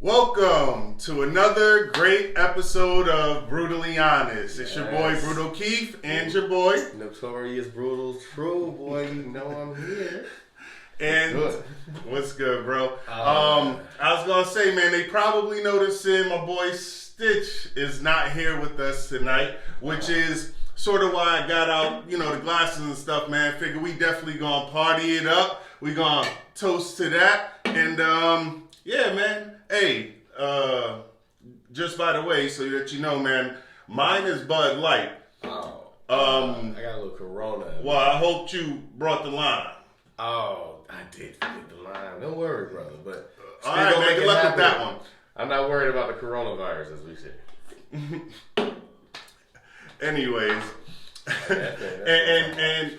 Welcome to another great episode of Brutally Honest. It's your boy Brutal Keith and your boy Notorious Brutal True. Boy, you know I'm here. And what's good, bro? I was gonna say, man, they probably noticing my boy Stitch is not here with us tonight, which is sort of why I got out, the glasses and stuff, man. Figure we definitely gonna party it up. We gonna toast to that, and yeah, man. Hey, just by the way, so that you know, man, mine is Bud Light. I got a little Corona. Well, I hoped you brought the lime. Oh, I did forget the lime. Don't worry, brother. But all right, man. Good luck with that one. I'm not worried about the coronavirus, as we said. Anyways, and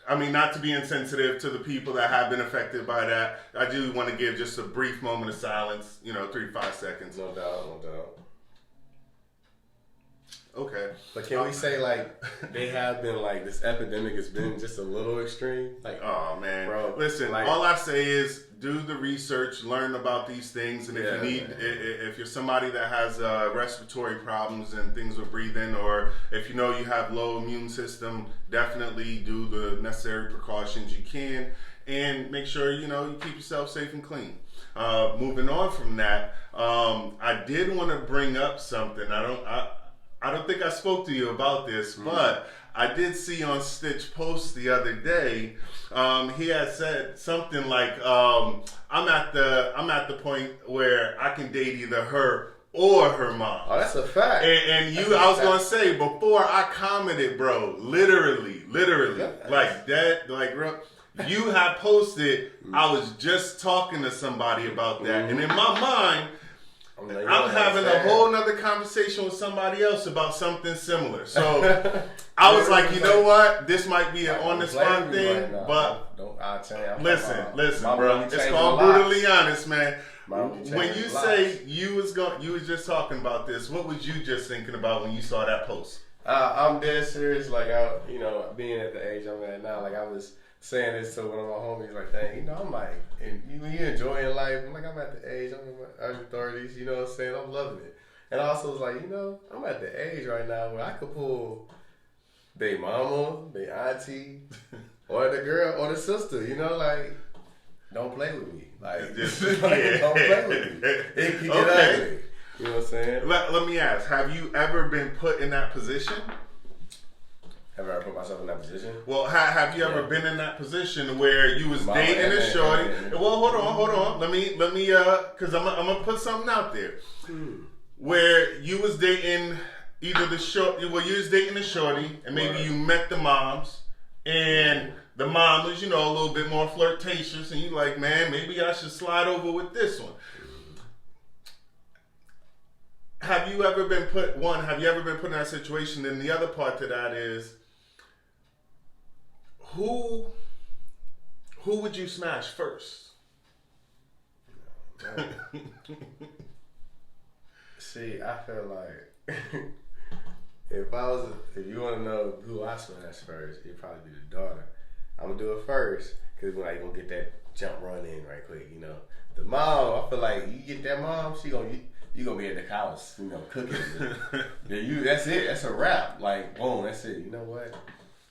I mean, not to be insensitive to the people that have been affected by that, I do want to give just a brief moment of silence, 3 to 5 seconds. No doubt. Okay. But can we say, they have been, this epidemic has been just a little extreme? Oh, man. Bro, listen, all I say is do the research, learn about these things, and if you're somebody that has respiratory problems and things with breathing, or if you have low immune system, definitely do the necessary precautions you can, and make sure, you keep yourself safe and clean. Moving on from that, I did want to bring up something. I don't think I spoke to you about this, but I did see on Stitch post the other day. He had said something like, "I'm at the point where I can date either her or her mom." Oh, that's a fact. And I was gonna say before I commented, bro, literally, like that, bro. You had posted. I was just talking to somebody about that, and in my mind, I'm having a whole nother conversation with somebody else about something similar. So I was like, you know what? This might be an on-the-spot thing, but listen, bro. It's called Brutally Honest, man. When you say you was just talking about this, what was you just thinking about when you saw that post? I'm dead serious. Being at the age I'm at now, I was saying this to one of my homies, dang, I'm when you enjoying life, I'm at the age, I'm in my early 30s, you know what I'm saying? I'm loving it. And I also was like, I'm at the age right now where I could pull their mama, their auntie, or the girl, or the sister, don't play with me. Don't play with me. It can get ugly. You know what I'm saying? Let me ask, have you ever been put in that position? Have I ever put myself in that position? Well, have you ever been in that position where you was dating a shorty? Well, hold on. Let me, because I'm gonna put something out there. Where you was dating either the shorty, well, you was dating the shorty, and maybe you met the moms, and the mom was, a little bit more flirtatious, and you like, man, maybe I should slide over with this one. Have you ever been put in that situation? And the other part to that is, who would you smash first? See, I feel like if you want to know who I smash first, it'd probably be the daughter. I'm gonna do it first because we're not gonna get that jump run in right quick. The mom, I feel like you get that mom, you gonna be at the house, cooking. That's it. That's a wrap. Boom, that's it. You know what?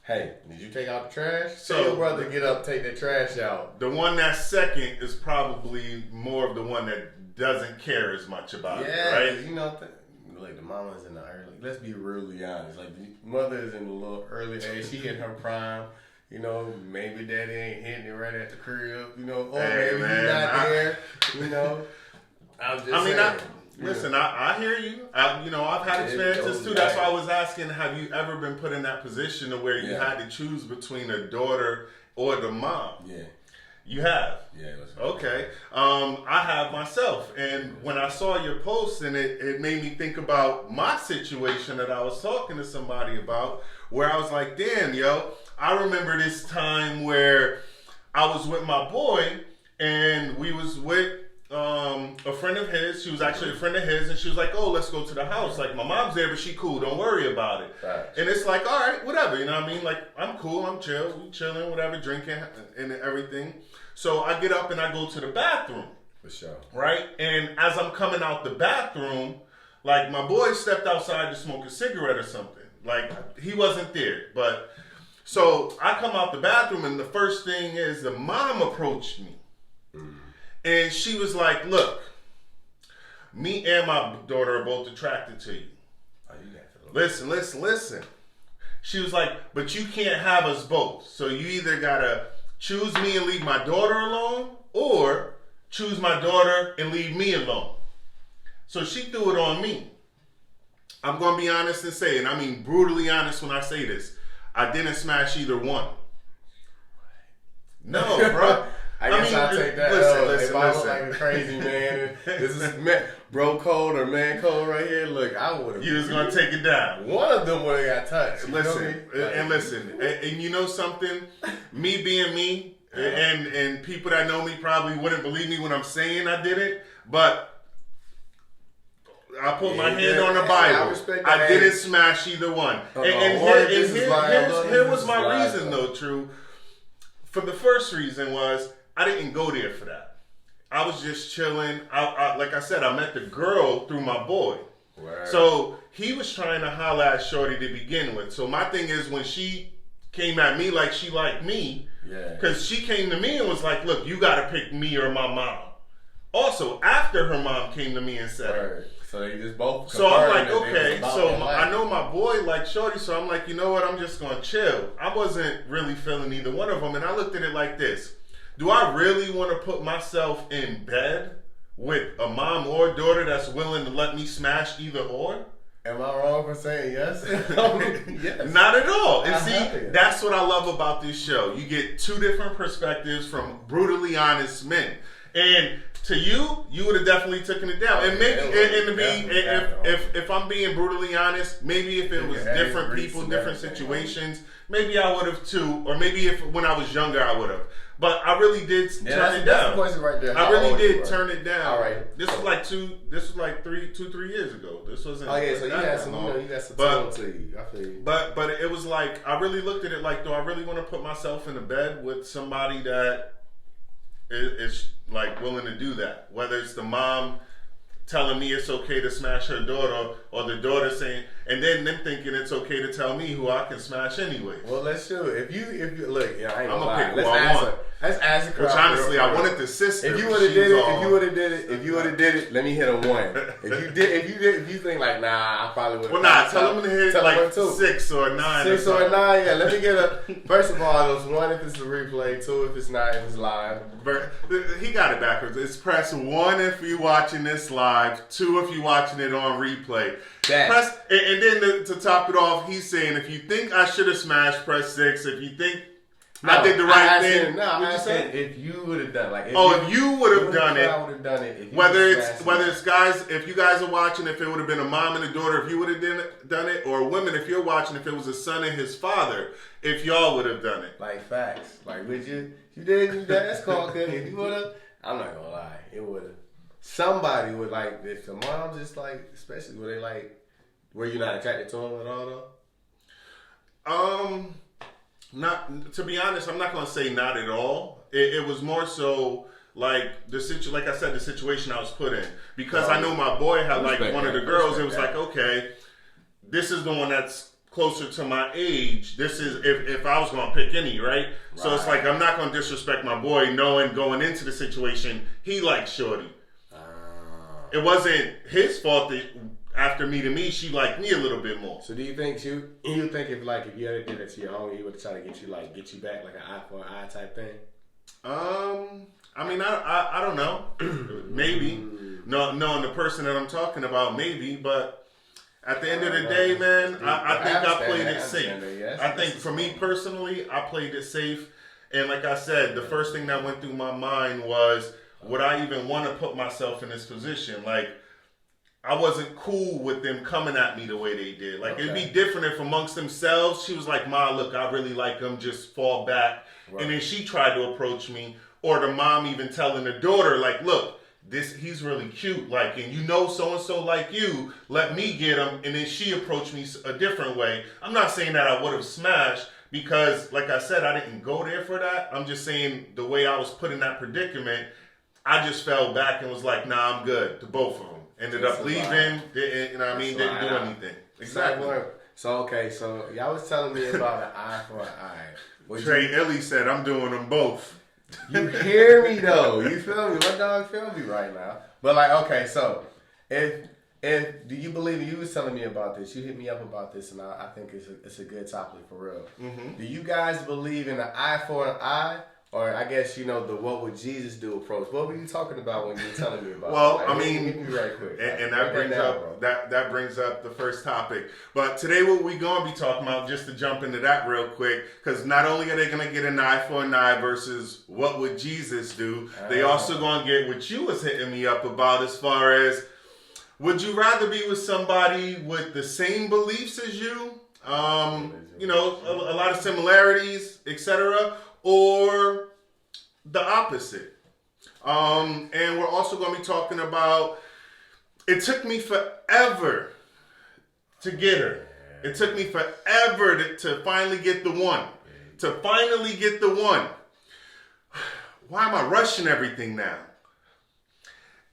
Hey, did you take out the trash? So your brother get up, take the trash out. The one that's second is probably more of the one that doesn't care as much about it, right? The mama's in the early. Let's be really honest. The mother is in a little early age. She hit her prime. Maybe daddy ain't hitting it right at the crib. Or maybe he's not there. I'm just saying. Listen, I hear you. I've had experiences too. That's why I was asking, have you ever been put in that position to where you had to choose between a daughter or the mom? Yeah. You have? Yeah. Okay. I have myself. And when I saw your post, and it made me think about my situation that I was talking to somebody about, where I was like, damn, I remember this time where I was with my boy, and we was with a friend of his. She was actually a friend of his, and she was like, oh, let's go to the house. My mom's there, but she cool. Don't worry about it. Right. And it's all right, whatever. You know what I mean? I'm cool. I'm chill. We chilling, whatever, drinking and everything. So I get up and I go to the bathroom. For sure. Right? And as I'm coming out the bathroom, like my boy stepped outside to smoke a cigarette or something. Like he wasn't there. But so I come out the bathroom and the first thing is the mom approached me. And she was like, look, me and my daughter are both attracted to you. Listen. She was like, but you can't have us both. So you either gotta choose me and leave my daughter alone, or choose my daughter and leave me alone. So she threw it on me. I'm gonna be honest and say, and I mean brutally honest when I say this, I didn't smash either one. No, bro. I guess I'll take that. Listen, if I look like a crazy man, this is bro code or man code right here. Look, I would have. You was gonna take it down. One of them would have got touched. Listen, and you know something? Me being me, and people that know me probably wouldn't believe me when I'm saying I did it, but I put my hand on the Bible. I didn't smash either one. And here was my reason, though, True. For the first reason was I didn't go there for that. I was just chilling. Like I said, I met the girl through my boy. Word. So he was trying to holler at Shorty to begin with. So my thing is when she came at me like she liked me, because she came to me and was like, look, you got to pick me or my mom. Also, after her mom came to me and said, Word. So they just both. So I'm like, okay. So I know my boy liked Shorty, so I'm like, you know what? I'm just gonna chill. I wasn't really feeling either one of them, and I looked at it like this: do I really want to put myself in bed with a mom or daughter that's willing to let me smash either or? Am I wrong for saying yes? Yes. Not at all. And see, that's what I love about this show. You get two different perspectives from brutally honest men, and to you would have definitely taken it down. And maybe, if I'm being brutally honest, maybe if it was different people, different situations, maybe I would have too. Or maybe if when I was younger, I would have. But I really did turn it down. That's the right there. I really did turn it down. All right. This was like 3 years ago. This wasn't. Oh yeah, so you got some tone to you. I feel you. But it was like I really looked at it like, do I really want to put myself in a bed with somebody that is like willing to do that? Whether it's the mom telling me it's okay to smash her daughter, or the daughter saying, and then them thinking it's okay to tell me who I can smash anyway. Well, let's do it. If you look, I ain't gonna lie. Let's ask the crowd. Which honestly, I wanted the sister. If you would have did it, let me hit a 1. If you think like, nah, I probably would. Well, nah, tell them to hit like 6 or 9. 6 or 9. Yeah, let me get a. First of all, those 1 if it's a replay, 2 if it's not, if it's live. He got it backwards. It's press 1 if you're watching this live, 2 if you're watching it on replay. Press, and then to top it off, he's saying if you think I should have smashed, press 6. If you think I did the right thing, I said if you would have done if you would have done it. Whether it's guys, if you guys are watching, if it would have been a mom and a daughter, if you would have done it, or women, if you're watching, if it was a son and his father, if y'all would have done it. Like facts, like would you? You did. That's called good. If you would have, I'm not gonna lie, it would have. Somebody would like if the mom just like, especially where they like, were you not attracted to him at all though? Not to be honest, I'm not gonna say not at all. It was more so like like I said, the situation I was put in, because I know my boy had like one of the girls. It was like, okay, this is the one that's closer to my age. This is if I was gonna pick any, right? So it's like I'm not gonna disrespect my boy, knowing going into the situation he liked Shorty. It wasn't his fault that after meeting me, she liked me a little bit more. So do you think if you ever did it to your homie, he would try to get you back like an eye for an eye type thing? I mean, I don't know. Maybe. No, knowing the person that I'm talking about, maybe. But at the end of the day, man, I think I played it safe. I think for me personally, I played it safe. And like I said, the first thing that went through my mind was, would I even want to put myself in this position? Like, I wasn't cool with them coming at me the way they did. Like, it'd be different if amongst themselves, she was like, Ma, look, I really like him, just fall back. Right. And then she tried to approach me. Or the mom even telling the daughter, like, look, he's really cute. Like, and you know so-and-so like you, let me get him. And then she approached me a different way. I'm not saying that I would have smashed because, like I said, I didn't go there for that. I'm just saying the way I was put in that predicament, I just fell back and was like, nah, I'm good. To both of them. Ended up leaving. Didn't, you know what I mean? Didn't do anything. Exactly. So y'all was telling me about an eye for an eye. Trey Illy said, I'm doing them both. You hear me though? You feel me? My dog feel me right now. But like, okay, so if do you believe you was telling me about this? You hit me up about this, and I think it's a good topic for real. Mm-hmm. Do you guys believe in an eye for an eye? Or I guess, the what would Jesus do approach. What were you talking about when you were telling me about well, it? I mean, hit me right quick. And that brings up that brings up the first topic. But today what we going to be talking about, just to jump into that real quick, because not only are they going to get an eye for an eye versus what would Jesus do, they also going to get what you was hitting me up about as far as, would you rather be with somebody with the same beliefs as you, a lot of similarities, etc., or the opposite? And we're also going to be talking about, it took me forever to get her. It took me forever to finally get the one. To finally get the one. Why am I rushing everything now?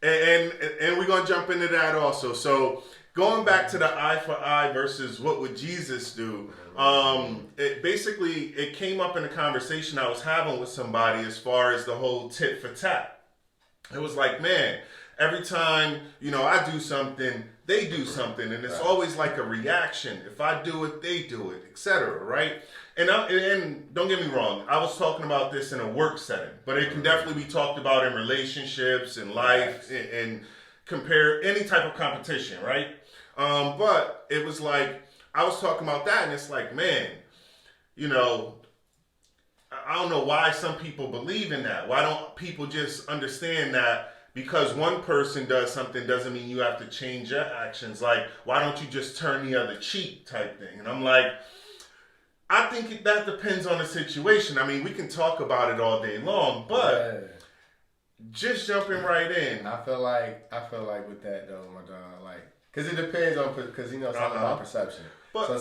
And we're going to jump into that also. So going back to the eye for eye versus what would Jesus do, it came up in a conversation I was having with somebody as far as the whole tit for tat. It was like, man, every time, I do something, they do something, and it's always like a reaction. If I do it, they do it, etc., right? And don't get me wrong, I was talking about this in a work setting, but it can definitely be talked about in relationships, in life, and compare any type of competition, right? But it was like, I was talking about that, and it's like, man, I don't know why some people believe in that. Why don't people just understand that because one person does something doesn't mean you have to change your actions? Like, why don't you just turn the other cheek type thing? And I'm like, I think that depends on the situation. I mean, we can talk about it all day long, but just jumping right in. I feel like with that though, my dog, like, because it depends on, because it's all about perception. But, so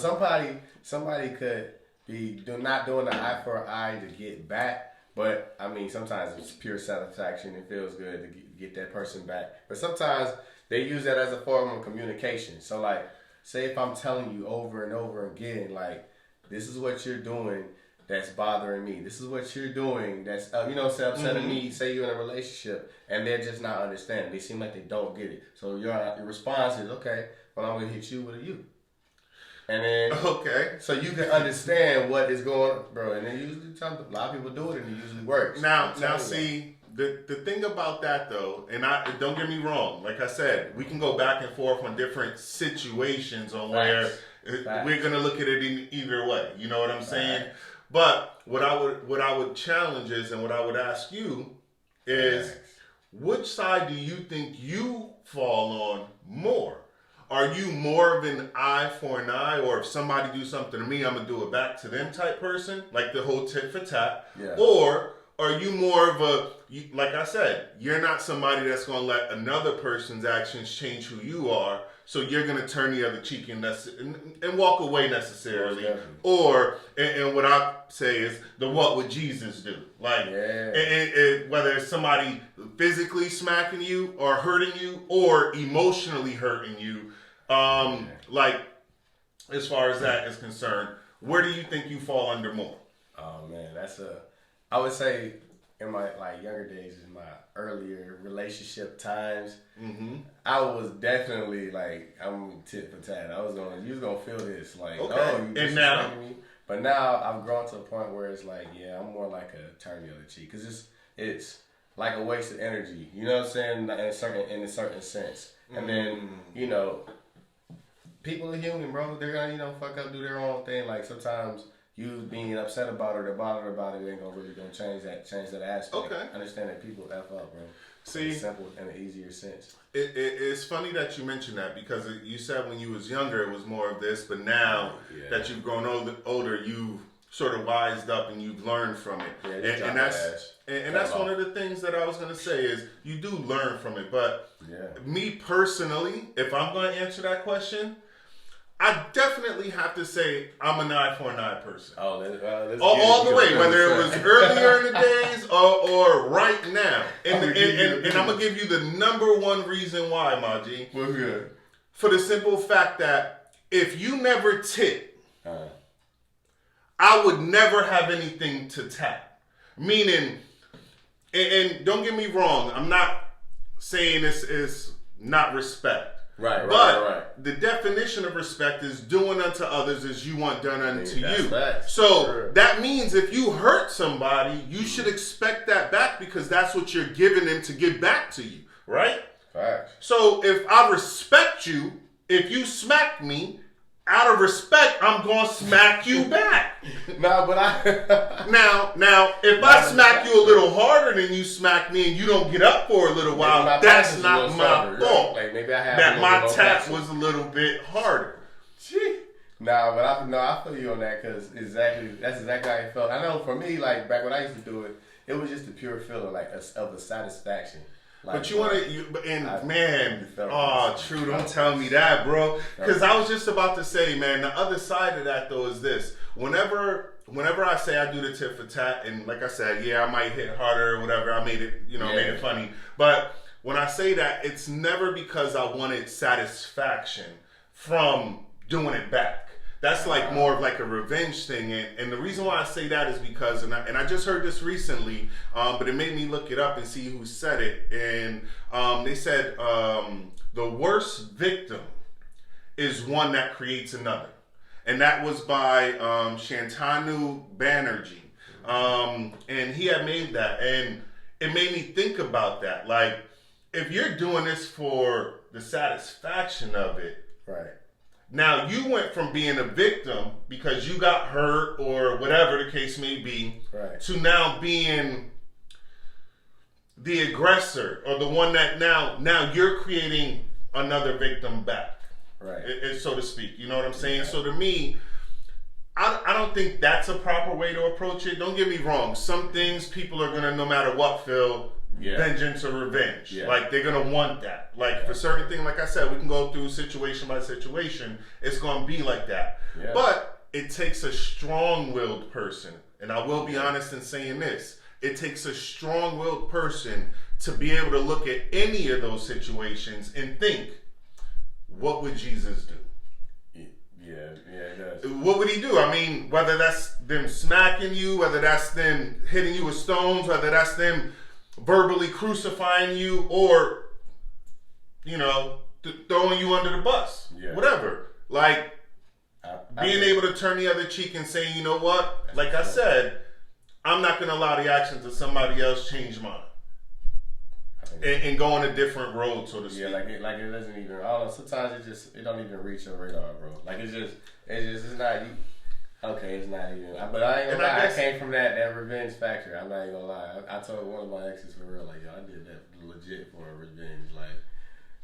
somebody could be not doing the eye for an eye to get back, but I mean, sometimes it's pure satisfaction. It feels good to get that person back. But sometimes they use that as a form of communication. So like, say if I'm telling you over and over again, like, this is what you're doing that's bothering me. This is what you're doing that's, upsetting me. Say you're in a relationship and they're just not understanding. They seem like they don't get it. So your response is, okay, well, I'm going to hit you with a you. And then, so you can understand what is going on, bro. And then usually, a lot of people do it and it usually works. Now see, the thing about that though, and don't get me wrong, like I said, we can go back and forth on different situations on where we're going to look at it in either way. You know what I'm saying? But what I would challenge is, and what I would ask you is, which side do you think you fall on more? Are you more of an eye for an eye, or if somebody do something to me, I'm going to do it back to them type person, like the whole tit for tat? Yeah. Or are you more of like I said, you're not somebody that's going to let another person's actions change who you are, so you're going to turn the other cheek and walk away necessarily? Or, and what I say is, what would Jesus do? Like, whether it's somebody physically smacking you or hurting you or emotionally hurting you, like, as far as that is concerned, where do you think you fall under more? Oh man, I would say in my younger days, in my earlier relationship times, I was definitely like, I'm tit for tat. You was gonna feel this, like, you and now, me. But now I've grown to a point where it's like, I'm more like a turn the other cheek, because it's like a waste of energy. You know what I'm saying? In a certain sense, and then people are human, bro. They're gonna fuck up, do their own thing. Like sometimes you being upset about it or bothered about it ain't gonna change that aspect. Okay. Understand that people F up, bro. See, it's simple in an easier sense. It's funny that you mentioned that, because you said when you was younger it was more of this, but now that you've grown older, you've sort of wised up and you've learned from it. Yeah, and that's one of the things that I was gonna say is you do learn from it. But me personally, if I'm gonna answer that question, I definitely have to say I'm an eye for an eye person. Oh, all the way, whether it was earlier in the days or right now. And I'm going to give you the number one reason why, Maji. What's good? For the simple fact that if you never tip, I would never have anything to tap. Meaning, and don't get me wrong, I'm not saying this is not respect. Right. The definition of respect is doing unto others as you want done unto you. Facts. So that means if you hurt somebody, you should expect that back because that's what you're giving them to give back to you, right? Facts. So if I respect you, if you smack me, out of respect, I'm gonna smack you back. Now, if I smack you a little harder than you smack me, and you don't get up for a little while, that's not my fault. Like maybe I have that my tap was a little bit harder. Gee. I feel you on that because that's exactly how I felt. I know for me, like back when I used to do it, it was just a pure feeling like of a satisfaction. Like, but you want to, true, don't tell me that, bro. Because I was just about to say, man, the other side of that, though, is this. Whenever I say I do the tit for tat, and like I said, yeah, I might hit harder or whatever, I made it, made it funny. But when I say that, it's never because I wanted satisfaction from doing it back. That's like more of like a revenge thing. And the reason why I say that is because, and I just heard this recently, but it made me look it up and see who said it. And they said the worst victim is one that creates another. And that was by Shantanu Banerjee. And he had made that. And it made me think about that. Like, if you're doing this for the satisfaction of it, right. Now, you went from being a victim because you got hurt or whatever the case may be, right, to now being the aggressor or the one that now you're creating another victim back, right, so to speak. You know what I'm saying? So to me, I don't think that's a proper way to approach it. Don't get me wrong. Some things people are going to, no matter what, feel vengeance or revenge. Yeah. Like, they're going to want that. Like, for certain things, like I said, we can go through situation by situation. It's going to be like that. Yeah. But it takes a strong-willed person. And I will be honest in saying this. It takes a strong-willed person to be able to look at any of those situations and think, what would Jesus do? Yeah, it does. What would he do? I mean, whether that's them smacking you, whether that's them hitting you with stones, whether that's them verbally crucifying you, or throwing you under the bus, whatever. Like, being able to turn the other cheek and say, you know what? Like I said, I'm not going to allow the actions of somebody else change mine, and go on a different road, so to speak. Yeah, like it doesn't even. I don't know. Sometimes it don't even reach your radar, bro. Like it's not you. Okay, it's not even. But I ain't gonna lie. I came from that revenge factor. I'm not even gonna lie. I told one of my exes for real, like, yo, I did that legit for a revenge. Like,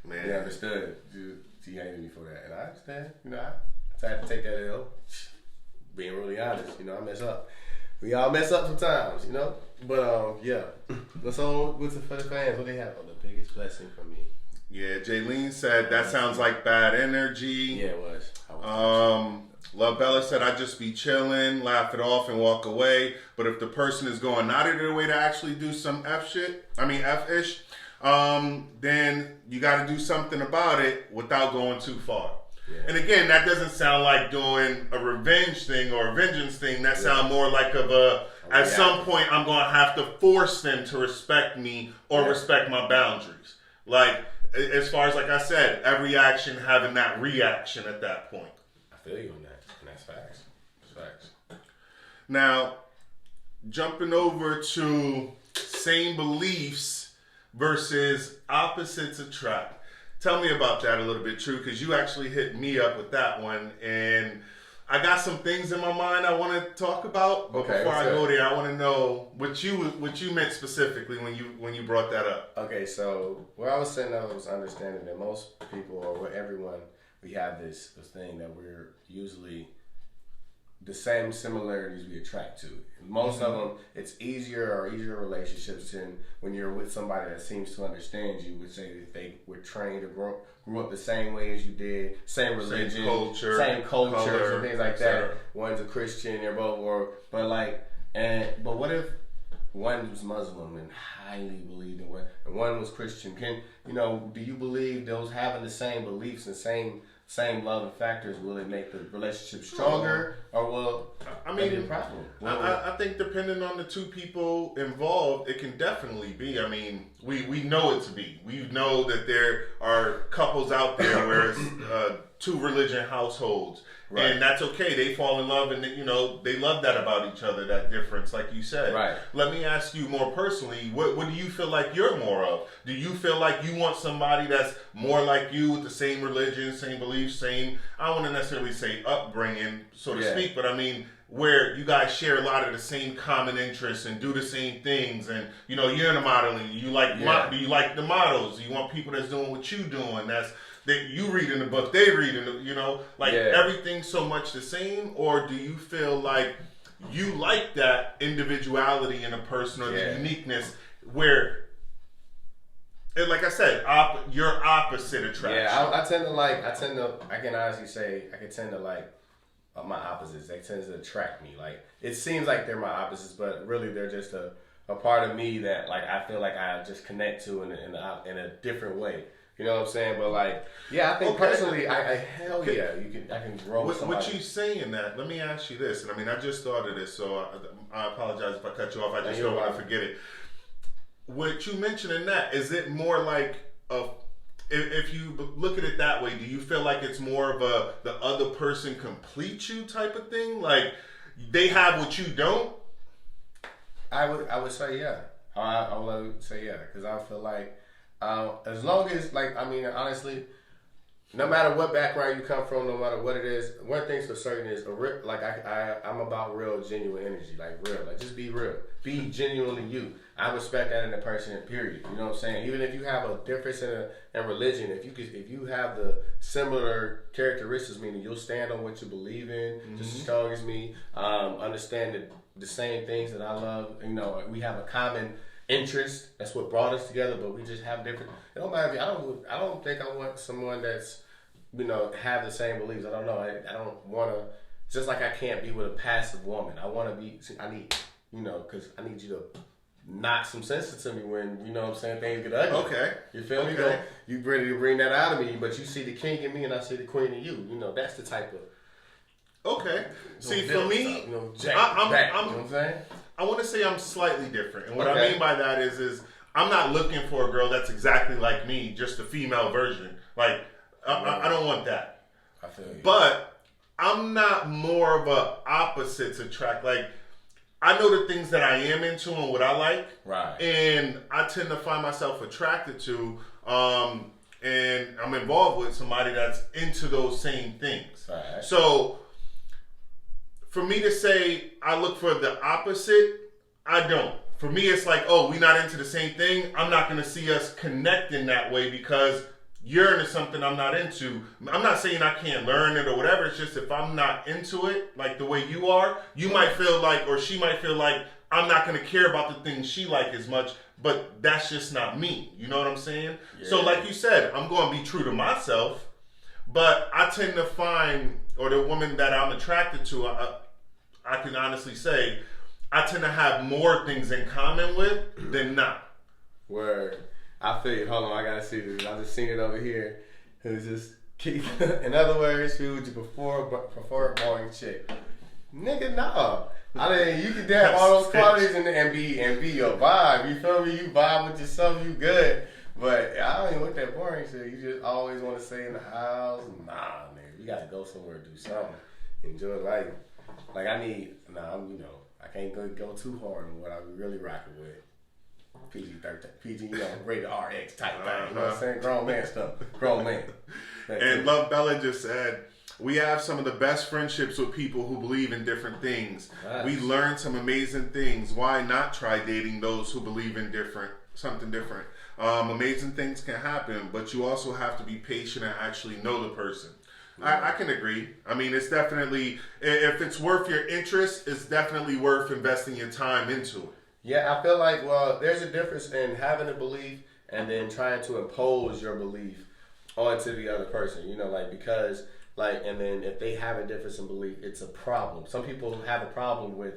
man, he understood. Dude, he hated me for that, and I understand. I had to take that L. Being really honest, I mess up. We all mess up sometimes, But yeah. So for the fans, what they have on the biggest blessing for me? Yeah, Jaylene said that sounds like bad energy. Yeah, it was. Love Bella said, I'd just be chilling, laugh it off, and walk away. But if the person is going out of their way to actually do some F-ish, then you got to do something about it without going too far. Yeah. And again, that doesn't sound like doing a revenge thing or a vengeance thing. That sounds more like at some point, I'm going to have to force them to respect me or respect my boundaries. Like, as far as, like I said, every action having that reaction at that point. I feel you on that. And that's facts. That's facts. Now, jumping over to same beliefs versus opposites attract. Tell me about that a little bit, True, because you actually hit me up with that one, and I got some things in my mind I want to talk about. But before I go there, I want to know what you meant specifically when you brought that up. Okay, so what I was saying, I was understanding that most people, or everyone, we have this thing that we're usually the same similarities we attract to. Most of them, it's easier relationships than when you're with somebody that seems to understand you. Would say that they were trained or grew up the same way as you did, same religion, same culture, color, and things like that. One's a Christian, they're both were, but what if one was Muslim and highly believed in and one was Christian? Do you believe those having the same beliefs and same love and factors, will it make the relationship stronger, or will it be a problem? I think depending on the two people involved, it can definitely be. I mean, we know it to be. We know that there are couples out there where it's two religion households. Right. And that's okay. They fall in love and, they love that about each other, that difference, like you said. Right. Let me ask you more personally, what do you feel like you're more of? Do you feel like you want somebody that's more like you with the same religion, same beliefs, same, I don't want to necessarily say upbringing, so to speak, but I mean, where you guys share a lot of the same common interests and do the same things, and you're in the modeling. Do you like the models? Do you want people that's doing what you doing? That you read in the book, they read in the, everything's so much the same? Or do you feel like you like that individuality in a person or the uniqueness where, like I said, your opposite attraction? Yeah, I can honestly say, I can tend to like my opposites. They tend to attract me. Like, it seems like they're my opposites, but really they're just a part of me that like I feel like I just connect to in a different way. You know what I'm saying? But I think personally, I can grow with somebody. What you saying that? Let me ask you this, and I mean, I just thought of this, so I apologize if I cut you off. I just don't want to forget it. What you mentioning that, is it more like if you look at it that way, do you feel like it's more of the other person completes you type of thing? Like they have what you don't? I would say yeah. I would say yeah, because I feel like. As long as, honestly, no matter what background you come from, no matter what it is, one thing's for certain is I'm about real, genuine energy, just be real, be genuinely you. I respect that in a person, period. You know what I'm saying? Even if you have a difference in religion, if you have the similar characteristics, meaning you'll stand on what you believe in, just as strong as me, understand the same things that I love. We have a common interest. That's what brought us together, but we just have different. It don't matter. I don't think I want someone that's have the same beliefs. I don't know. I don't want to. Just like I can't be with a passive woman. I want to be. I need because I need you to knock some sense into me when what I'm saying, things get ugly. Okay. You feel me? You ready to bring that out of me, but you see the king in me and I see the queen in you. That's the type of. Okay. See, for me, you know what I'm saying? I want to say I'm slightly different. And what I mean by that is I'm not looking for a girl that's exactly like me, just a female version. Like, I don't want that. I feel you. But I'm not more of a opposites attract. Like, I know the things that I am into and what I like. Right. And I tend to find myself attracted to, and I'm involved with somebody that's into those same things. Right. So, for me to say I look for the opposite, I don't. For me, it's like, we're not into the same thing. I'm not going to see us connect in that way because you're into something I'm not into. I'm not saying I can't learn it or whatever. It's just if I'm not into it, like the way you are, you might feel like, or she might feel like, I'm not going to care about the things she like as much, but that's just not me. You know what I'm saying? Yeah. So like you said, I'm going to be true to myself, but I tend to find, or the woman that I'm attracted to, I can honestly say, I tend to have more things in common with than not. Word. I feel you. Hold on, I gotta see this. I just seen it over here. Who's just keep. In other words, who would you prefer a boring chick? Nigga, no. I mean, you can have all those qualities and be your vibe. You feel me? You vibe with yourself. You good. But I don't even want that boring shit. You just always want to stay in the house. Nah, nigga. You gotta go somewhere, do something, enjoy life. Like I can't go too hard on what I'm really rocking with. PG, rated RX type thing. You know what I'm saying? Grown man stuff. Grown man. And Love Bella just said, we have some of the best friendships with people who believe in different things. Nice. We learn some amazing things. Why not try dating those who believe in something different? Amazing things can happen, but you also have to be patient and actually know the person. I can agree. I mean, it's definitely, if it's worth your interest, it's definitely worth investing your time into it. Yeah, I feel like, well, there's a difference in having a belief and then trying to impose your belief onto the other person, you know, like, because, like, and then if they have a difference in belief, it's a problem. Some people have a problem with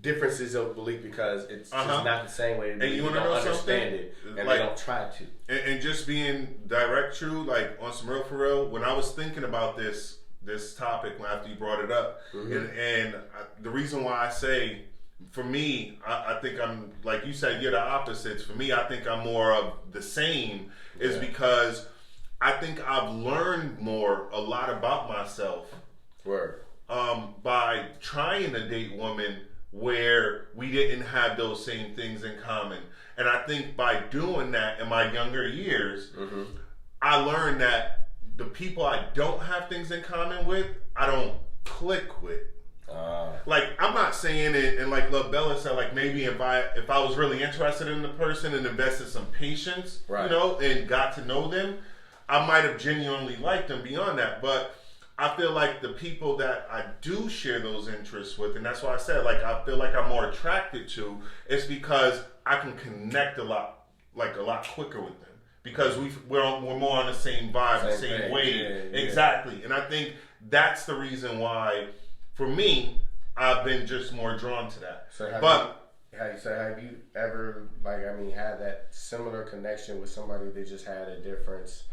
differences of belief because it's just not the same way. And you want to know understand it, and like, they don't try to. And just being direct, true, like on some real for real. When I was thinking about this topic after you brought it up, and the reason why I say, for me, I think I'm like you said, you're the opposites. For me, I think I'm more of the same. Is because I think I've learned a lot about myself. Word. By trying to date women where we didn't have those same things in common. And I think by doing that in my younger years, I learned that the people I don't have things in common with, I don't click with. Like, I'm not saying it, and like Love Bella said, like maybe if I was really interested in the person and invested some patience, you know, and got to know them, I might have genuinely liked them beyond that. But I feel like the people that I do share those interests with, and that's why I said, like, I feel like I'm more attracted to, is because I can connect a lot quicker with them. Because we're more on the same vibe, the same wave. Exactly. And I think that's the reason why, for me, I've been just more drawn to that. So have you ever, like, I mean, had that similar connection with somebody that just had a difference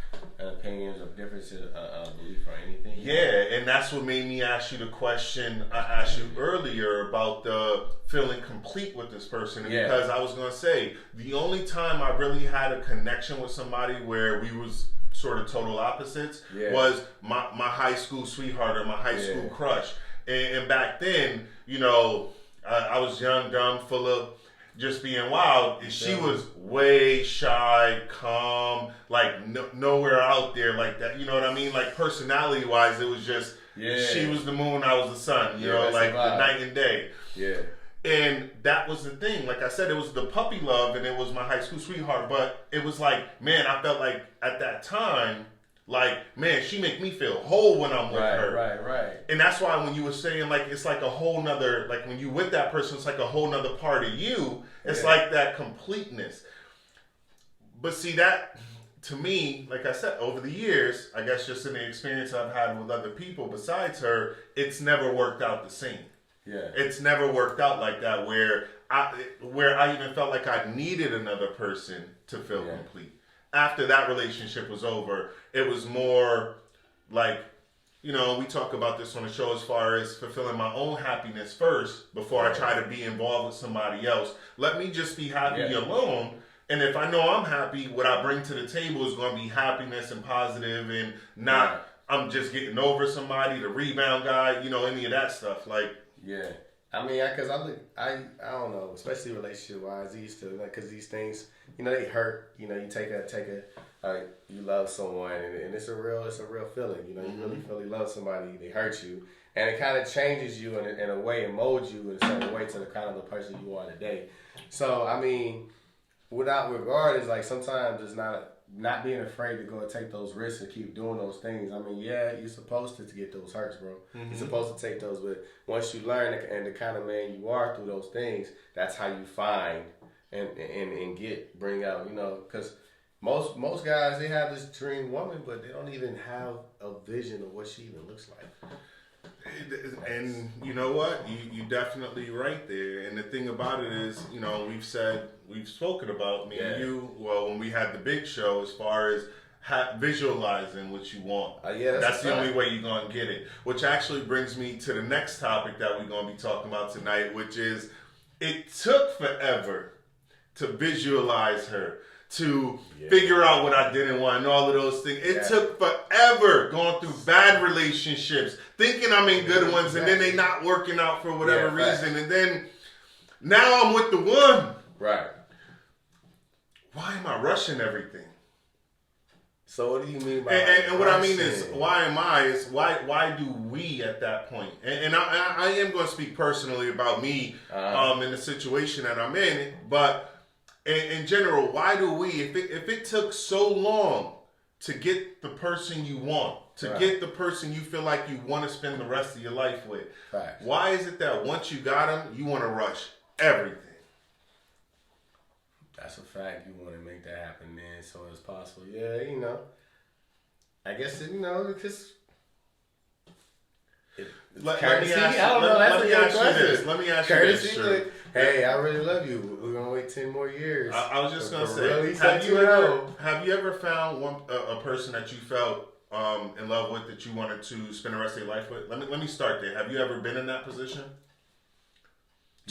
in opinions or difference in belief or anything? Yeah, and that's what made me ask you the question I asked you earlier about the feeling complete with this person. Because I was going to say, the only time I really had a connection with somebody where we was sort of total opposites was my high school sweetheart or my high school crush. And back then, you know, I was young, dumb, full of just being wild. And she was way shy, calm, like nowhere out there like that. You know what I mean? Like personality-wise, it was just, she was the moon, I was the sun. You know, like the night and day. Yeah. And that was the thing. Like I said, it was the puppy love and it was my high school sweetheart. But it was like, man, I felt like at that time, like, man, she make me feel whole when I'm with her. Right. And that's why when you were saying, like, it's like a whole nother, like when you with that person, it's like a whole nother part of you. It's like that completeness. But see, that, to me, like I said, over the years, I guess just in the experience I've had with other people besides her, it's never worked out the same. Yeah. It's never worked out like that where I even felt like I needed another person to feel complete. After that relationship was over, it was more like, you know, we talk about this on the show as far as fulfilling my own happiness first before I try to be involved with somebody else. Let me just be happy alone. And if I know I'm happy, what I bring to the table is going to be happiness and positive and not I'm just getting over somebody, the rebound guy, you know, any of that stuff. Like, yeah. I mean, I don't know, especially relationship wise, because these things, you know, they hurt. You know, you you love someone, and it's a real feeling. You know, you really love somebody, they hurt you, and it kind of changes you in a way and molds you in a certain way to the kind of the person you are today. So, I mean, without regard, it's like sometimes it's not being afraid to go and take those risks and keep doing those things. I mean, you're supposed to get those hurts, bro. You're supposed to take those, but once you learn and the kind of man you are through those things, that's how you find and bring out, you know, because most guys, they have this dream woman, but they don't even have a vision of what she even looks like. And you know what? You definitely right there. And the thing about it is, you know, we've spoken about me and you, well, when we had the big show, as far as visualizing what you want. That's the only way you're going to get it. Which actually brings me to the next topic that we're going to be talking about tonight, which is it took forever to visualize her, to figure out what I didn't want and all of those things. It took forever going through bad relationships, thinking I'm in good ones, and then they not working out for whatever reason. And then now I'm with the one. Right. Why am I rushing everything? So what do you mean by and what I mean is, why do we at that point? And I am going to speak personally about me in the situation that I'm in, but in general, why do we, if it took so long to get the person you want, to get the person you feel like you want to spend the rest of your life with. Facts. Why is it that once you got them, you want to rush everything? That's a fact. You want to make that happen then as soon as possible. Yeah, you know. I guess, you know, it's just... Let me ask you this. Like, hey, I really love you. We're gonna wait 10 more years. I was just gonna say, really have you ever found a person that you felt in love with that you wanted to spend the rest of your life with? Let me start there. Have you ever been in that position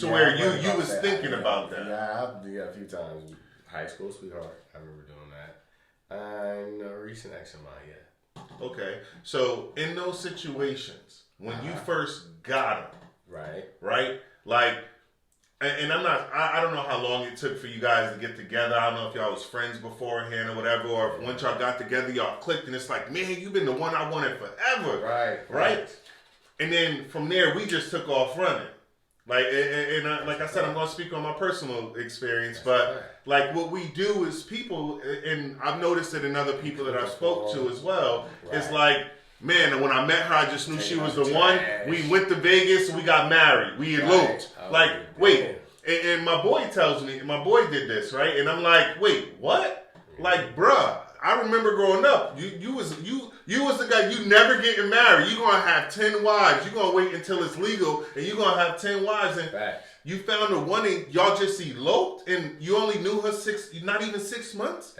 where you was thinking about that? Yeah, a few times. High school sweetheart, I remember doing that. And a recent ex of mine, yeah. Okay, so in those situations, when you first got them, right, like, and I don't know how long it took for you guys to get together. I don't know if y'all was friends beforehand or whatever, or if once y'all got together, y'all clicked, and it's like, man, you've been the one I wanted forever, right? And then from there, we just took off running. Like, like I said, I'm going to speak on my personal experience, but like what we do is people, and I've noticed it in other people that I spoke to as well, it's like, man, when I met her, I just knew she was the one. We went to Vegas, we got married, we eloped. Like, wait, and my boy tells me, my boy did this, right? And I'm like, wait, what? Like, bruh, I remember growing up, you was the guy, you never getting married. You gonna have 10 wives. You gonna wait until it's legal, and you gonna have 10 wives. And you found the one, and y'all just eloped, and you only knew her not even 6 months.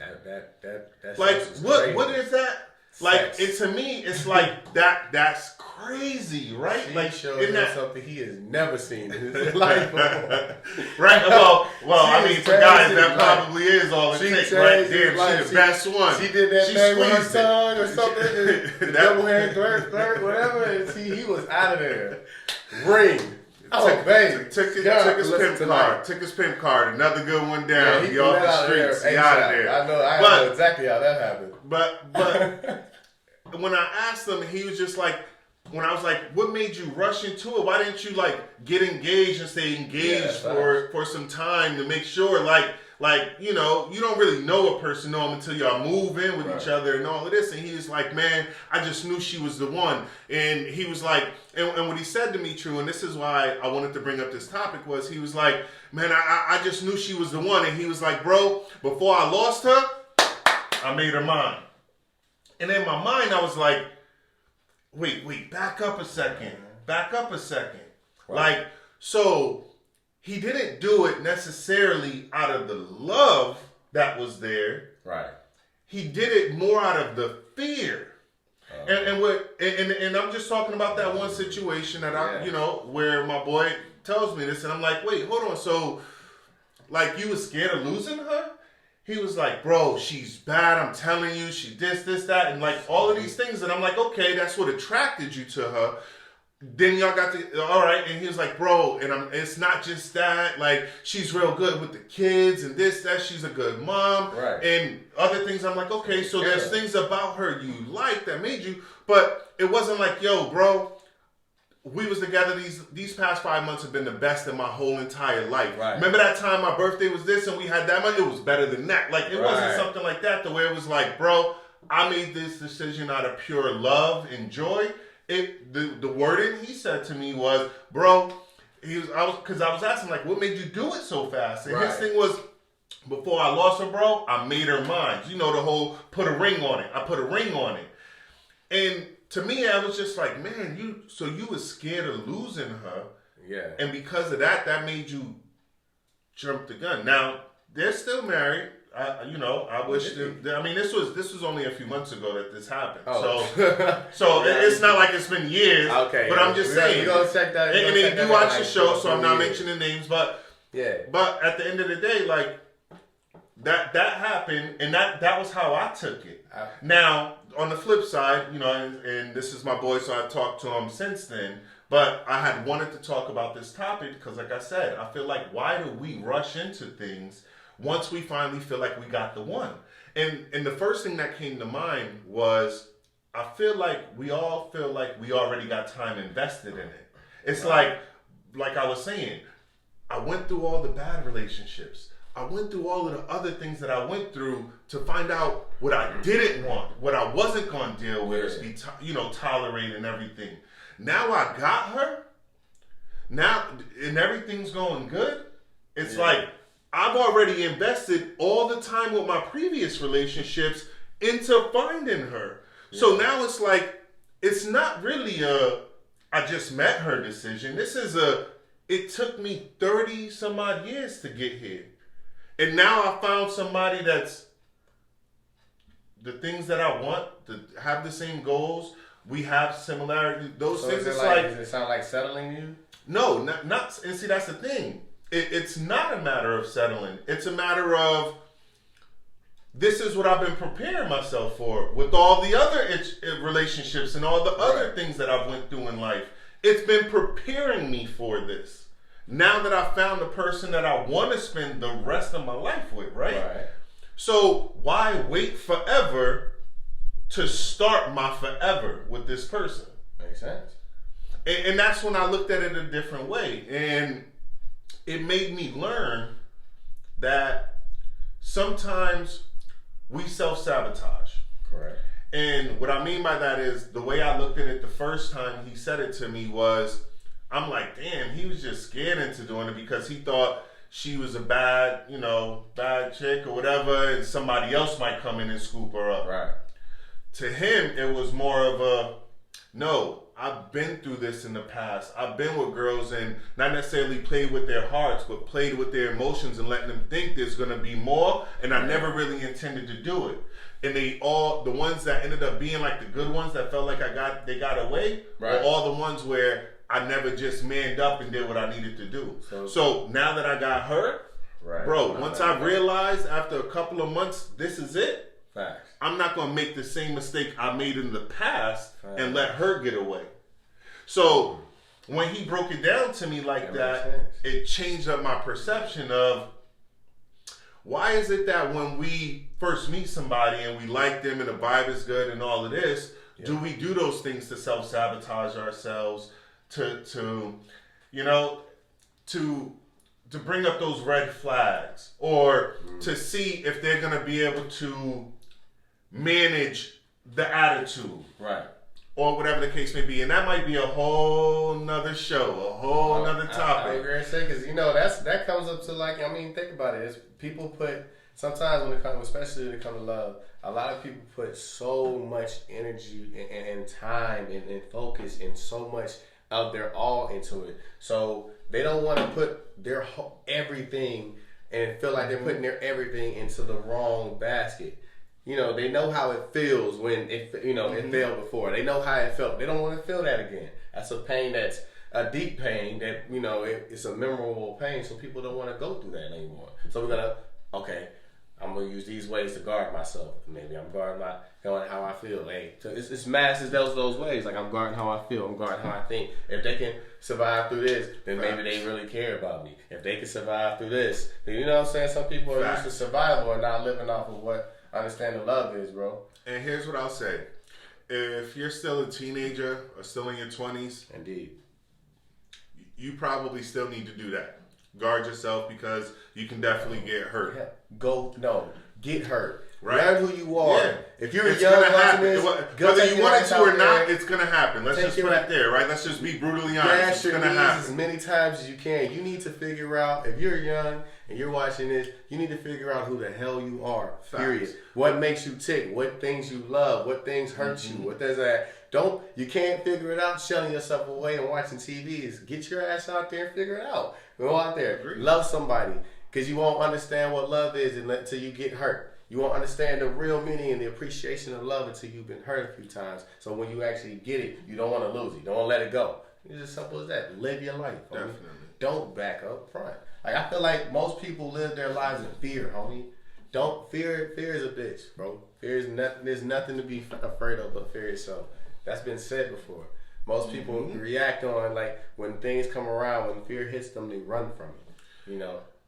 That's like what is that? Like, to me, it's like that's crazy, right? She like, showed him something he has never seen in his life before. Right? Well, I mean, for guys, that probably is all it takes, right? Damn, she the best one. She did that thing with her tongue or something, double-hand flirt, whatever, and he was out of there. Ring. Baby. Took his pimp card. Took his pimp card. Another good one down. He off the streets. He out of there. I know exactly how that happened. But when I asked him, he was just like, when I was like, what made you rush into it? Why didn't you like get engaged and stay engaged for some time to make sure like, you know, you don't really know a person, know them until y'all move in with each other and all of this. And he was like, man, I just knew she was the one. And he was like, and what he said to me, True, and this is why I wanted to bring up this topic, was he was like, man, I just knew she was the one. And he was like, bro, before I lost her, I made her mine. And in my mind, I was like, wait, back up a second. Like, so he didn't do it necessarily out of the love that was there. Right. He did it more out of the fear. And I'm just talking about that one situation that I, you know, where my boy tells me this, and I'm like, wait, hold on. So, like, you was scared of losing her? He was like, bro, she's bad. I'm telling you, she this, that, and like all of these things. And I'm like, okay, that's what attracted you to her. Then y'all got to, all right. And he was like, bro, and it's not just that. Like, she's real good with the kids and this, that. She's a good mom. Right. And other things. I'm like, okay, so there's things about her you like that made you. But it wasn't like, yo, bro, we was together. These past 5 months have been the best in my whole entire life. Right. Remember that time my birthday was this and we had that much? It was better than that. Like, it wasn't something like that, the way it was like, bro, I made this decision out of pure love and joy. The wording he said to me was, bro, because I was asking, like, what made you do it so fast? And his thing was, before I lost her, bro, I made her mine. You know, the whole put a ring on it. I put a ring on it. And to me, I was just like, man, you was scared of losing her. Yeah. And because of that, that made you jump the gun. Now, they're still married. I wish them. I mean, this was only a few months ago that this happened. Oh. So it's not like it's been years. Okay. But I'm just saying. We're gonna check that. And then you watch the show, so I'm not mentioning names. But yeah. But at the end of the day, like that happened, and that was how I took it. Now, on the flip side, you know, and this is my boy, so I've talked to him since then. But I had wanted to talk about this topic because, like I said, I feel like, why do we rush into things once we finally feel like we got the one? And the first thing that came to mind was, I feel like we all feel like we already got time invested in it. It's like I was saying, I went through all the bad relationships. I went through all of the other things that I went through to find out what I didn't want, what I wasn't going to deal with, be tolerate and everything. Now I got her. Now, and everything's going good. It's like I've already invested all the time with my previous relationships into finding her. Yeah. So now it's like, it's not really I just met her decision. This is it took me 30 some odd years to get here. And now I found somebody that's the things that I want, to have the same goals. We have similarities. Those things. Does it sound like settling you? No, not. And see, that's the thing. It's not a matter of settling. It's a matter of, this is what I've been preparing myself for with all the other relationships and all the other things that I've went through in life. It's been preparing me for this. Now that I found the person that I want to spend the rest of my life with, right? So why wait forever to start my forever with this person? Makes sense. And that's when I looked at it a different way. And it made me learn that sometimes we self-sabotage. Correct. And what I mean by that is, the way I looked at it the first time he said it to me was, I'm like, damn, he was just scared into doing it because he thought she was a bad chick or whatever, and somebody else might come in and scoop her up. Right. To him, it was more of a, no, I've been through this in the past. I've been with girls and not necessarily played with their hearts, but played with their emotions and letting them think there's going to be more, and I never really intended to do it. And the ones that ended up being like the good ones that felt like they got away, were all the ones where I never just manned up and did what I needed to do. So now that I got her, bro, once I realized after a couple of months, this is it. Facts. I'm not going to make the same mistake I made in the past and let her get away. So when he broke it down to me like that, it changed up my perception of, why is it that when we first meet somebody and we like them and the vibe is good and all of this, do we do those things to self-sabotage ourselves, to bring up those red flags, or to see if they're going to be able to manage the attitude, or whatever the case may be. And that might be a whole nother show, a whole nother topic. I agree, because that comes up to, like, I mean, think about it. It's people put, sometimes when it comes, especially when it comes to love, a lot of people put so much energy and time and focus and so much of their all into it. So they don't want to put their everything and feel like they're putting their everything into the wrong basket. They know how it feels when it failed before. They know how it felt. They don't want to feel that again. That's a pain, that's a deep pain that, it's a memorable pain, so people don't want to go through that anymore. So we're going to, I'm going to use these ways to guard myself. Maybe I'm guarding how I feel. Hey, so it's masses those ways. Like, I'm guarding how I feel. I'm guarding how I think. If they can survive through this, then maybe they really care about me. If they can survive through this, then you know what I'm saying? Some people are used to survival and not living off of what understanding love is, bro. And here's what I'll say. If you're still a teenager or still in your 20s, indeed, you probably still need to do that. Guard yourself, because you can definitely get hurt. Get hurt. Right. Learn who you are. Yeah. If you're it's young, gonna happen. Whether you want it to or not, there. It's gonna happen. Let's just put it there, right? Let's just be brutally honest. It's gonna happen as many times as you can. You need to figure out, if you're young and you're watching this, you need to figure out who the hell you are. Period. Facts. What makes you tick? What things you love? What things hurt you? What does that? You can't figure it out shelling yourself away and watching TVs. Get your ass out there and figure it out. Go out there. Love somebody. Because you won't understand what love is until you get hurt. You won't understand the real meaning and the appreciation of love until you've been hurt a few times. So when you actually get it, you don't want to lose it. You don't want to let it go. It's as simple as that. Live your life, homie. Definitely. Don't back up front. Like, I feel like most people live their lives in fear, homie. Fear is a bitch, bro. Fear is nothing. There's nothing to be afraid of but fear itself. That's been said before. Most people react on, like, when things come around, when fear hits them, they run from it.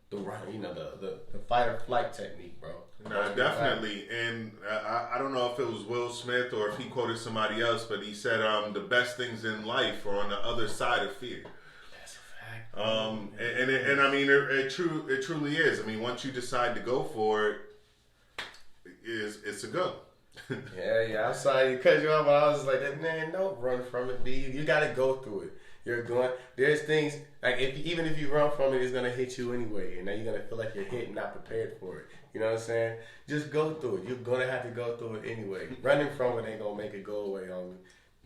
The fight or flight technique, bro. No, definitely. And I don't know if it was Will Smith or if he quoted somebody else, but he said the best things in life are on the other side of fear. That's a fact. And I mean, it truly is. I mean, once you decide to go for it, it's a go. Yeah. I'm sorry to cut you off, but I was like, man, don't run from it, B. You got to go through it. There's things, like, even if you run from it, it's going to hit you anyway. And now you're going to feel like you're hit and not prepared for it. You know what I'm saying? Just go through it. You're going to have to go through it anyway. Running from it ain't going to make it go away, homie.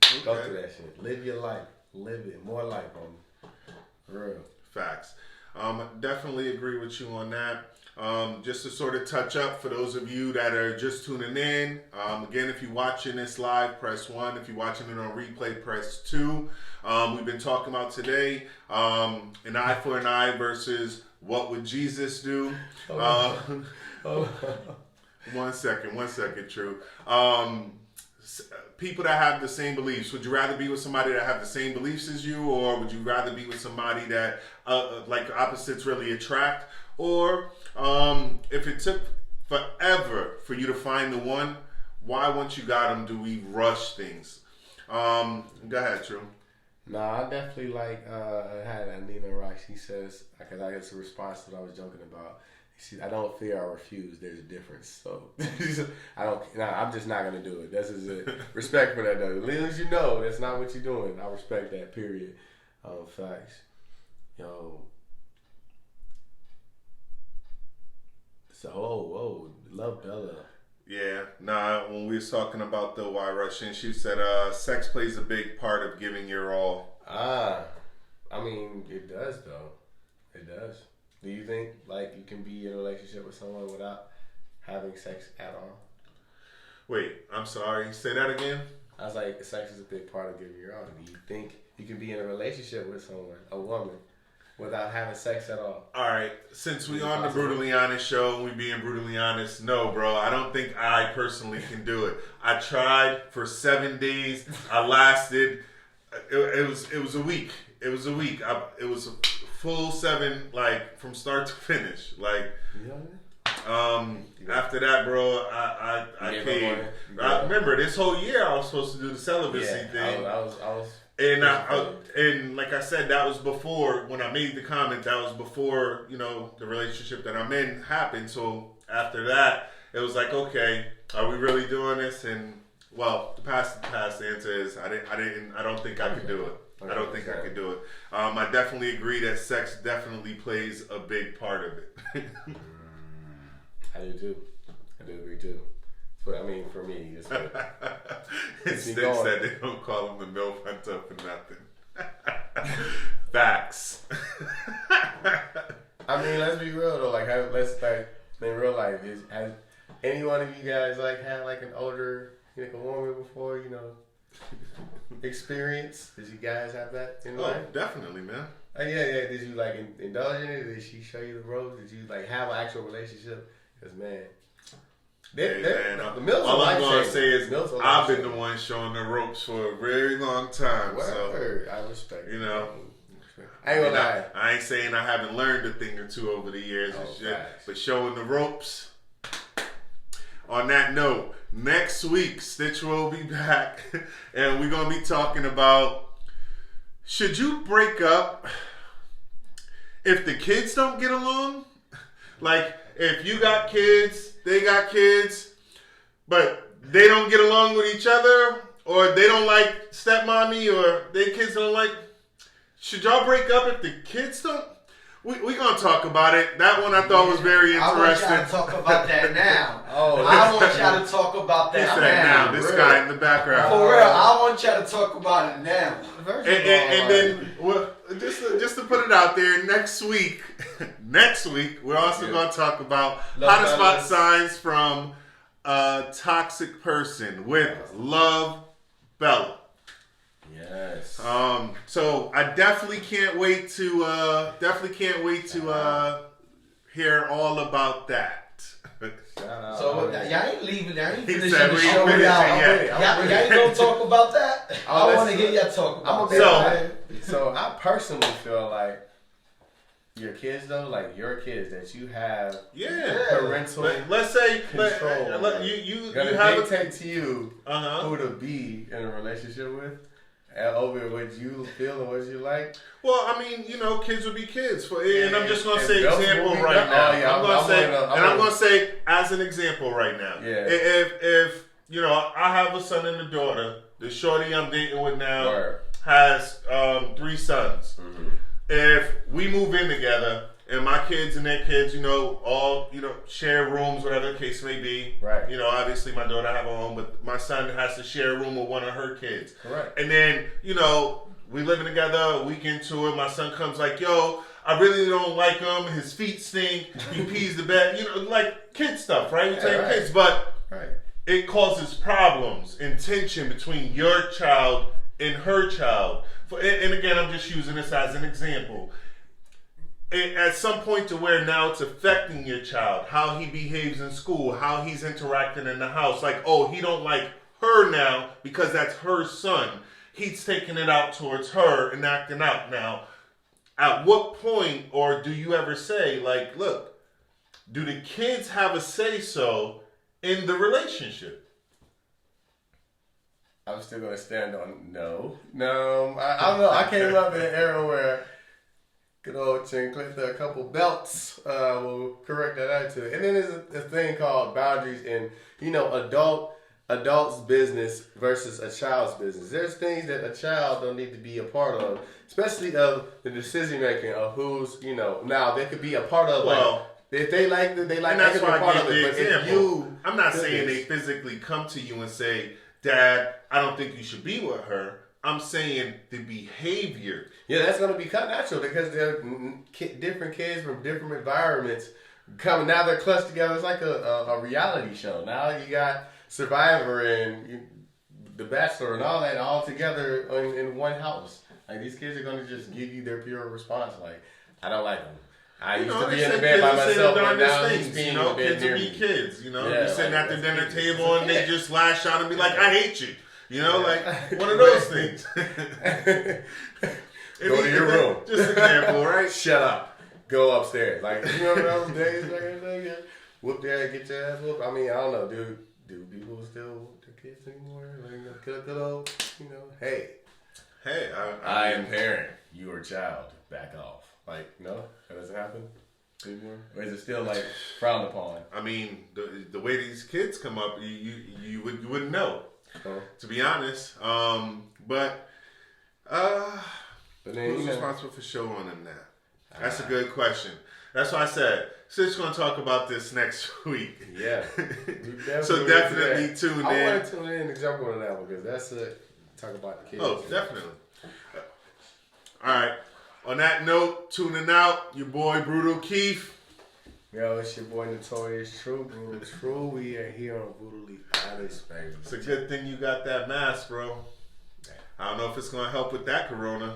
Okay. Go through that shit. Live your life. Live it. More life, homie. For real. Facts. Definitely agree with you on that. Just to sort of touch up for those of you that are just tuning in. Again, if you're watching this live, press 1. If you're watching it on replay, press 2. We've been talking about today an eye for an eye versus what would Jesus do. One second, True. People that have the same beliefs. Would you rather be with somebody that have the same beliefs as you, or would you rather be with somebody that like opposites really attract? Or if it took forever for you to find the one, why once you got them do we rush things? Go ahead, True. No, I definitely like had Nina Rock. She says, because I guess a response to what I was joking about. I don't fear or refuse. There's a difference. So I'm just not gonna do it. This is it. Respect for that though. As long as you know that's not what you're doing, I respect that. Period. Facts. Yo. So love Bella. Yeah. Nah. When we was talking about the why rushing, she said sex plays a big part of giving your all. I mean it does though. It does. Do you think, like, you can be in a relationship with someone without having sex at all? Wait, I'm sorry. Say that again? I was like, sex is a big part of giving your all. Do you think you can be in a relationship with someone, a woman, without having sex at all? All right. Since we on the Brutally Honest show and we being brutally honest, no, bro. I don't think I personally can do it. I tried for 7 days. I lasted. It was a week. It was a week. It was a full 7, like from start to finish. Like, after that, bro, I caved. I remember this whole year I was supposed to do the celibacy thing. I was. And like I said, that was before when I made the comment. That was before the relationship that I'm in happened. So after that, it was like, okay, are we really doing this? And well, the past answer is I don't think I could do it. I don't think I could do it. I definitely agree that sex definitely plays a big part of it. I do too. I do agree too. But I mean, for me, it's like, it's Sticks that they don't call him the MILF Hunter for nothing. Facts. I mean, let's be real though. Like, let's start in real life. Has any one of you guys like had like an older a woman before? Experience? Did you guys have that in life? Oh, definitely, man. Yeah. Did you like indulge in it? Did she show you the ropes? Did you like have an actual relationship? Because man, the mills all I'm gonna say is I've been the one showing the ropes for a very long time. Word. So I respect. I ain't gonna lie. I ain't saying I haven't learned a thing or two over the years and shit, but showing the ropes. On that note, next week, Stitch will be back, and we're going to be talking about, should you break up if the kids don't get along? Like, if you got kids, they got kids, but they don't get along with each other, or they don't like stepmommy, or their kids don't like, should y'all break up if the kids don't? We're going to talk about it. That one I thought was very interesting. I want y'all to talk about that now. I want y'all to talk about that now. This guy in the background. For real, I want y'all to talk about it now. And then, just to put it out there, next week, we're also going to talk about how to spot signs from a toxic person with Love Bella. Yes. So I definitely can't wait to hear all all about that. So y'all ain't leaving. Y'all ain't finishing the show without. Y'all ain't gonna talk about that. I want to hear y'all talk about that. So I personally feel like your kids though, like your kids that you have, parental. Let's say control. You gonna have dictate to you who to be in a relationship with. over what you feel and what you like. Well, I mean, kids will be kids. And I'm just gonna say example right now. I'm gonna say as an example right now. Yeah. If I have a son and a daughter. The shorty I'm dating with now has 3 sons. Mm-hmm. If we move in together and my kids and their kids, all share rooms, whatever the case may be. Right. Obviously my daughter have a home, but my son has to share a room with one of her kids. Correct. And then we living together a week into it. My son comes like, yo, I really don't like him. His feet stink. He pees the bed. Like kid stuff, right? Kids, but it causes problems and tension between your child and her child. And again, I'm just using this as an example. At some point to where now it's affecting your child, how he behaves in school, how he's interacting in the house. Like, oh, he don't like her now because that's her son. He's taking it out towards her and acting out now. At what point, or do you ever say, like, look, do the kids have a say-so in the relationship? I'm still going to stand on no. I don't know. I came up in an era where good old Chin Clinton, a couple belts will correct that attitude. And then there's a thing called boundaries and, adult's business versus a child's business. There's things that a child don't need to be a part of, especially of the decision making of who's, now they could be a part of if they like they like that's why part I of give it. the But example. I'm not saying they physically come to you and say, Dad, I don't think you should be with her. I'm saying the behavior. Yeah, that's going to be natural because they're different kids from different environments coming. Now they're clutched together. It's like a reality show. Now you got Survivor and The Bachelor and all that all together in one house. Like these kids are going to just give you their pure response. Like, I don't like them. I used to be in the bed by myself, but now he's being in the bed kids will be kids. Yeah, you're sitting at the dinner table and they just lash out and be like, I hate you. Like one of those things. Go to your room. Just an example, right? Shut up. Go upstairs. Like, you remember those days? Like, whoop their ass, get your ass whooped. I mean, I don't know, dude. Do people still whoop their kids anymore? Like, good old, hey. Hey, I am parent. You are child. Back off. Like, no? That doesn't happen anymore? Or is it still, like, frowned upon? I mean, the way these kids come up, you wouldn't know. To be honest, but who's responsible for showing them that? That's a good question. That's why I said, since we're going to talk about this next week. Yeah. So definitely tune in. I want to tune in and jump on that one because that's talk about the kids. Oh, definitely. All right. On that note, tuning out, your boy Brutal Keith. Yo, it's your boy Notorious True, Brutal True. We are here on Brutally Honest, baby. It's a good thing you got that mask, bro. I don't know if it's going to help with that corona.